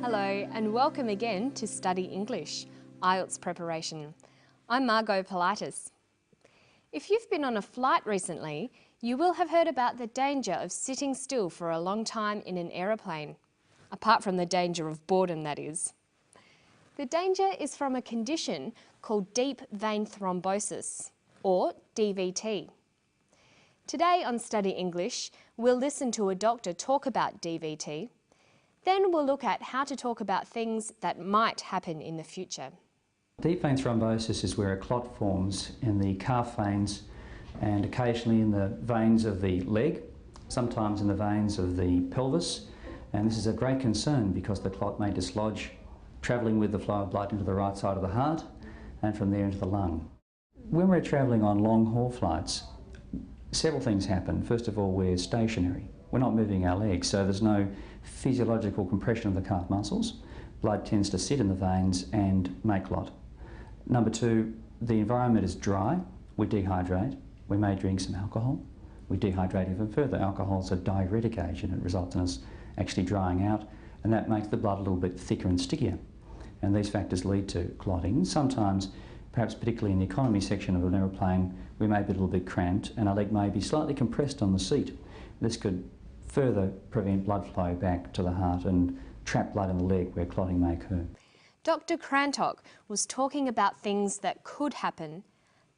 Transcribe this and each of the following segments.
Hello and welcome again to Study English, IELTS preparation. I'm Margot Politis. If you've been on a flight recently, you will have heard about the danger of sitting still for a long time in an aeroplane, apart from the danger of boredom, that is. The danger is from a condition called deep vein thrombosis, or DVT. Today on Study English, we'll listen to a doctor talk about DVT. Then we'll look at how to talk about things that might happen in the future. Deep vein thrombosis is where a clot forms in the calf veins and occasionally in the veins of the leg, sometimes in the veins of the pelvis. And this is a great concern because the clot may dislodge, travelling with the flow of blood into the right side of the heart and from there into the lung. When we're travelling on long haul flights, several things happen. First of all, we're stationary. We're not moving our legs, so there's no physiological compression of the calf muscles. Blood tends to sit in the veins and make clot. Number two, the environment is dry. We dehydrate. We may drink some alcohol. We dehydrate even further. Alcohol is a diuretic agent. It results in us actually drying out, and that makes the blood a little bit thicker and stickier. And these factors lead to clotting. Sometimes, perhaps particularly in the economy section of an aeroplane, we may be a little bit cramped and our leg may be slightly compressed on the seat. This could further prevent blood flow back to the heart and trap blood in the leg where clotting may occur. Dr. Crantock was talking about things that could happen,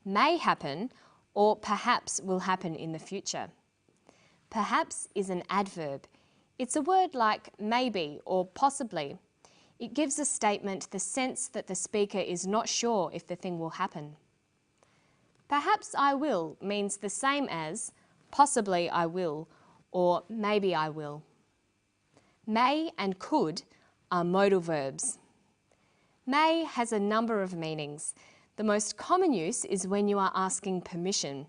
may happen, or perhaps will happen in the future. Perhaps is an adverb. It's a word like maybe or possibly. It gives a statement the sense that the speaker is not sure if the thing will happen. Perhaps I will means the same as possibly I will or maybe I will. May and could are modal verbs. May has a number of meanings. The most common use is when you are asking permission.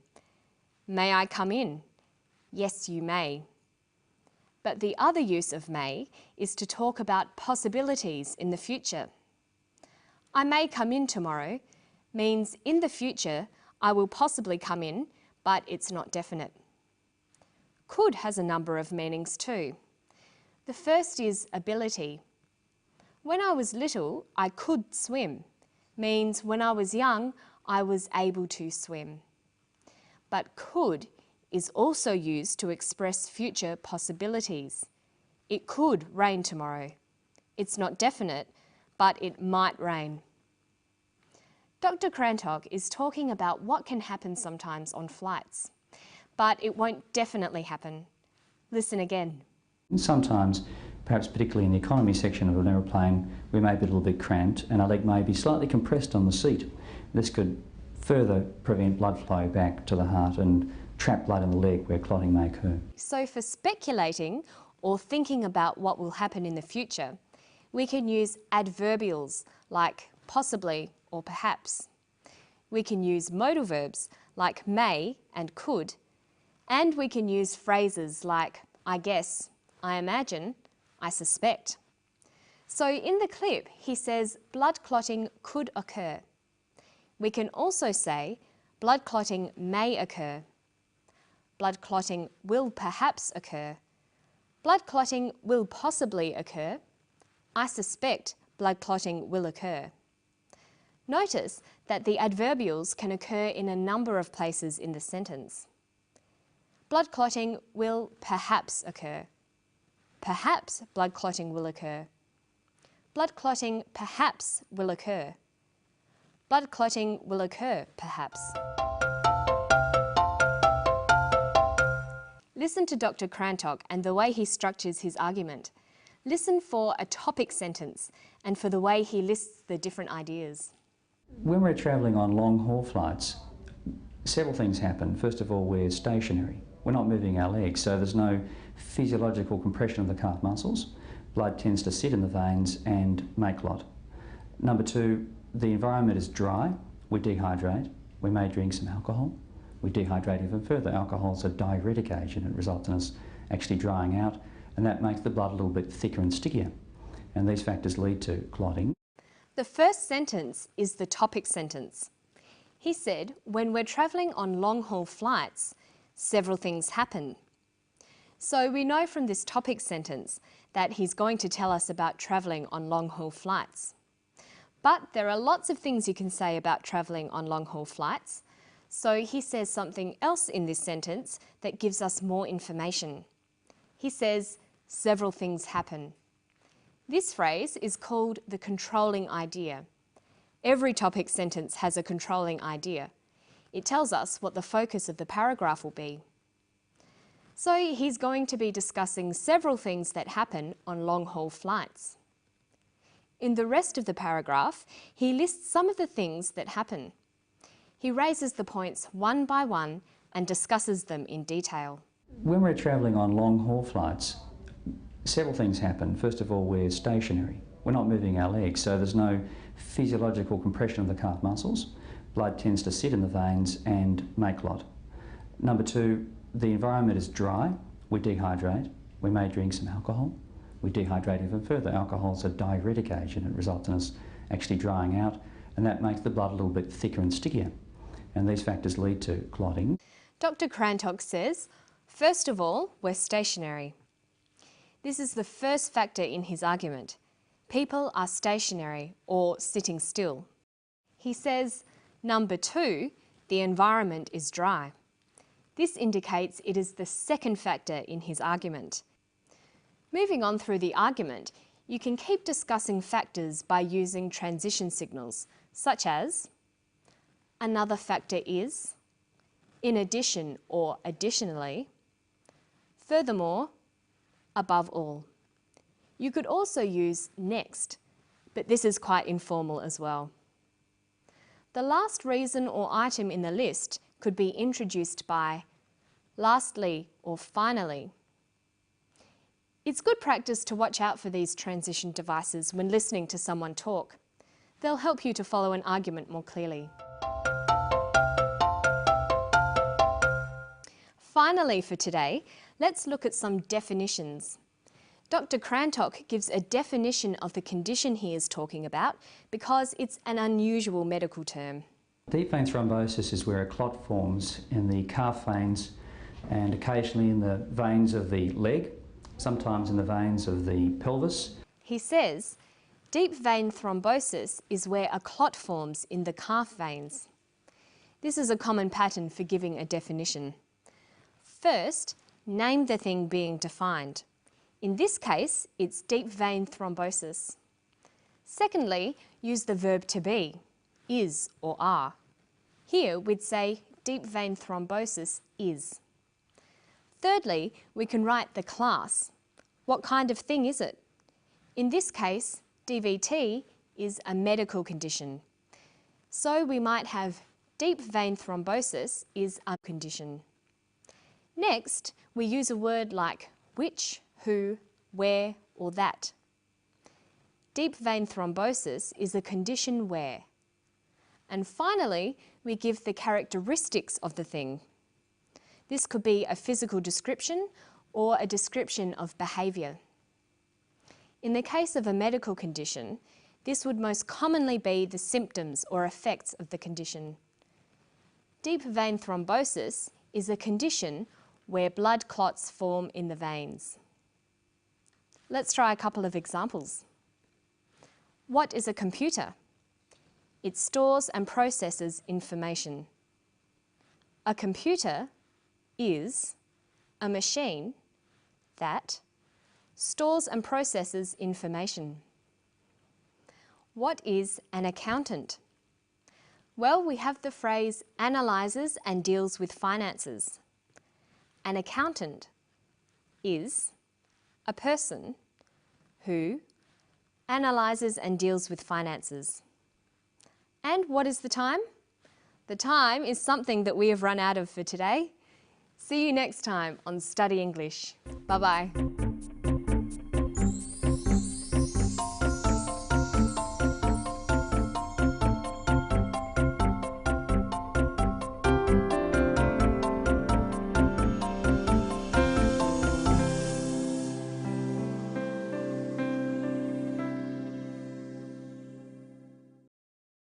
May I come in? Yes, you may. But the other use of may is to talk about possibilities in the future. I may come in tomorrow means in the future I will possibly come in, but it's not definite. Could has a number of meanings too. The first is ability. When I was little, I could swim, means when I was young, I was able to swim. But could is also used to express future possibilities. It could rain tomorrow. It's not definite, but it might rain. Dr. Crantock is talking about what can happen sometimes on flights, but it won't definitely happen. Listen again. Sometimes, perhaps particularly in the economy section of an aeroplane, we may be a little bit cramped and our leg may be slightly compressed on the seat. This could further prevent blood flow back to the heart and trap blood in the leg where clotting may occur. So for speculating or thinking about what will happen in the future, we can use adverbials like possibly or perhaps. We can use modal verbs like may and could, and we can use phrases like I guess, I imagine, I suspect. So in the clip, he says blood clotting could occur. We can also say blood clotting may occur. Blood clotting will perhaps occur. Blood clotting will possibly occur. I suspect blood clotting will occur. Notice that the adverbials can occur in a number of places in the sentence. Blood clotting will perhaps occur. Perhaps blood clotting will occur. Blood clotting perhaps will occur. Blood clotting will occur, perhaps. Listen to Dr. Crantock and the way he structures his argument. Listen for a topic sentence and for the way he lists the different ideas. When we're travelling on long haul flights, several things happen. First of all, we're stationary. We're not moving our legs, so there's no physiological compression of the calf muscles. Blood tends to sit in the veins and make clot. Number two, the environment is dry. We dehydrate. We may drink some alcohol. We dehydrate even further. Alcohol is a diuretic agent. It results in us actually drying out, and that makes the blood a little bit thicker and stickier. And these factors lead to clotting. The first sentence is the topic sentence. He said, when we're travelling on long-haul flights, several things happen. So we know from this topic sentence that he's going to tell us about travelling on long-haul flights. But there are lots of things you can say about travelling on long-haul flights. So he says something else in this sentence that gives us more information. He says, several things happen. This phrase is called the controlling idea. Every topic sentence has a controlling idea. It tells us what the focus of the paragraph will be. So he's going to be discussing several things that happen on long-haul flights. In the rest of the paragraph, he lists some of the things that happen. He raises the points one by one and discusses them in detail. When we're travelling on long-haul flights, several things happen. First of all, we're stationary. We're not moving our legs, so there's no physiological compression of the calf muscles. Blood tends to sit in the veins and make clot. Number two, the environment is dry. We dehydrate. We may drink some alcohol. We dehydrate even further. Alcohol is a diuretic agent. It results in us actually drying out, and that makes the blood a little bit thicker and stickier. And these factors lead to clotting. Dr. Crantock says, first of all, we're stationary. This is the first factor in his argument. People are stationary or sitting still. He says, number two, the environment is dry. This indicates it is the second factor in his argument. Moving on through the argument, you can keep discussing factors by using transition signals, such as another factor is, in addition or additionally, furthermore, above all. You could also use next, but this is quite informal as well. The last reason or item in the list could be introduced by lastly or finally. It's good practice to watch out for these transition devices when listening to someone talk. They'll help you to follow an argument more clearly. Finally for today, let's look at some definitions. Dr. Crantock gives a definition of the condition he is talking about because it's an unusual medical term. Deep vein thrombosis is where a clot forms in the calf veins and occasionally in the veins of the leg, sometimes in the veins of the pelvis. He says, deep vein thrombosis is where a clot forms in the calf veins. This is a common pattern for giving a definition. First, name the thing being defined. In this case, it's deep vein thrombosis. Secondly, use the verb to be, is or are. Here we'd say deep vein thrombosis is. Thirdly, we can write the class. What kind of thing is it? In this case, DVT is a medical condition. So we might have deep vein thrombosis is a condition. Next, we use a word like which, who, where, or that. Deep vein thrombosis is a condition where. And finally, we give the characteristics of the thing. This could be a physical description or a description of behaviour. In the case of a medical condition, this would most commonly be the symptoms or effects of the condition. Deep vein thrombosis is a condition where blood clots form in the veins. Let's try a couple of examples. What is a computer? It stores and processes information. A computer is a machine that stores and processes information. What is an accountant? Well, we have the phrase analyses and deals with finances. An accountant is a person who analyses and deals with finances. And what is the time? The time is something that we have run out of for today. See you next time on Study English. Bye-bye.